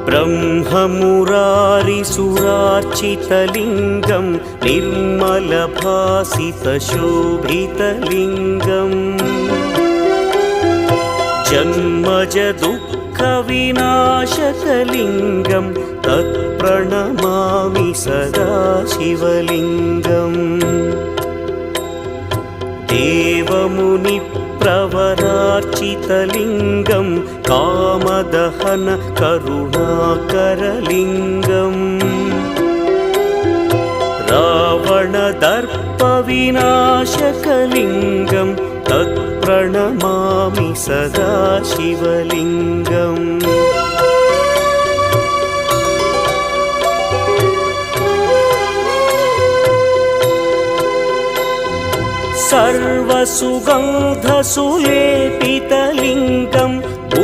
ब्रह्ममुरारिसुरार्चितलिङ्गं निर्मलभासितशोभितलिङ्गम् जन्मजदुःखविनाशकलिङ्गं तत्प्रणमामि सदा शिवलिङ्गम् देवमुनिप्रवरार्चितलिङ्गं कामदहन करुणाकरलिङ्गम् रावणदर्पविनाशकलिङ्गं तत्प्रणमामि सदा शिवलिङ्गम् सर्वसुगन्धसुलेपितलिङ्गं